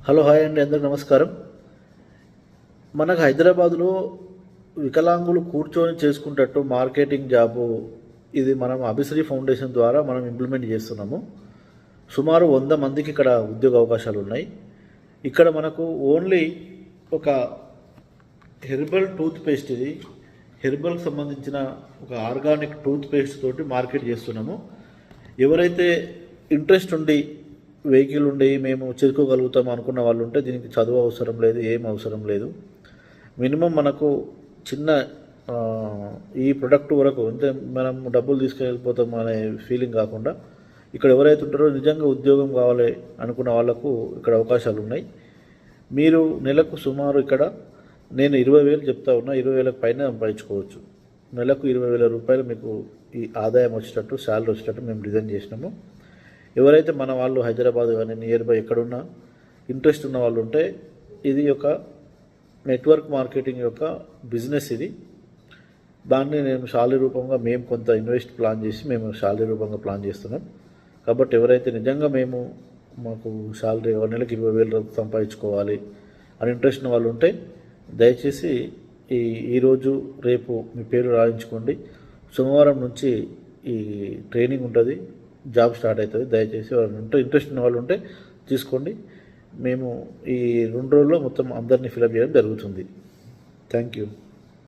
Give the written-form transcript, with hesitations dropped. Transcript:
Hello hi అండి, అందరికి నమస్కారం. మనకు హైదరాబాదులో వికలాంగులు కూర్చొని చేసుకుంటట్టు మార్కెటింగ్ జాబు ఇది మనం అభిశ్రీ ఫౌండేషన్ ద్వారా మనం ఇంప్లిమెంట్ చేస్తున్నాము. సుమారు 100 మందికి ఇక్కడ ఉద్యోగ అవకాశాలు ఉన్నాయి. ఇక్కడ మనకు ఓన్లీ ఒక హెర్బల్ టూత్ పేస్ట్, ఇది హెర్బల్కి సంబంధించిన ఒక ఆర్గానిక్ టూత్ పేస్ట్ తోటి మార్కెట్ చేస్తున్నాము. ఎవరైతే ఇంట్రెస్ట్ ఉండి వెహికల్ ఉండి మేము చేసుకోగలుగుతాం అనుకున్న వాళ్ళు ఉంటే దీనికి చదువు అవసరం లేదు, ఏం అవసరం లేదు. మినిమం మనకు చిన్న ఈ ప్రొడక్ట్ వరకు అంటే మనం డబ్బులు తీసుకెళ్ళిపోతాం అనే ఫీలింగ్ కాకుండా ఇక్కడ ఎవరైతే ఉంటారో నిజంగా ఉద్యోగం కావాలి అనుకున్న వాళ్ళకు ఇక్కడ అవకాశాలు ఉన్నాయి. మీరు నెలకు సుమారు ఇక్కడ నేను 20,000 చెప్తా ఉన్నా, 20,000 పైన సంపాదించుకోవచ్చు. నెలకు 20,000 రూపాయలు మీకు ఈ ఆదాయం వచ్చేటట్టు, శాలరీ వచ్చేటట్టు మేము డిజైన్ చేసినాము. ఎవరైతే మన వాళ్ళు హైదరాబాద్ కానీ నియర్ బై ఎక్కడున్నా ఇంట్రెస్ట్ ఉన్న వాళ్ళు ఉంటే ఇది ఒక నెట్వర్క్ మార్కెటింగ్ యొక్క బిజినెస్. ఇది దాన్ని నేను శాలరీ రూపంగా మేము కొంత ఇన్వెస్ట్ ప్లాన్ చేసి మేము శాలరీ రూపంగా ప్లాన్ చేస్తున్నాం. కాబట్టి ఎవరైతే నిజంగా మాకు శాలరీ నెలకి 20,000 సంపాదించుకోవాలి అని ఇంట్రెస్ట్ ఉన్న వాళ్ళు ఉంటే దయచేసి ఈరోజు రేపు మీ పేరు రాయించుకోండి. సోమవారం నుంచి ఈ ట్రైనింగ్ ఉంటుంది, జాబ్ స్టార్ట్ అవుతుంది. దయచేసి ఎవరైనా ఇంట్రెస్ట్ ఉన్న వాళ్ళు ఉంటే తీసుకోండి. మేము ఈ 2 రోజుల్లో మొత్తం అందరినీ ఫిలప్ చేయడం జరుగుతుంది. Thank you.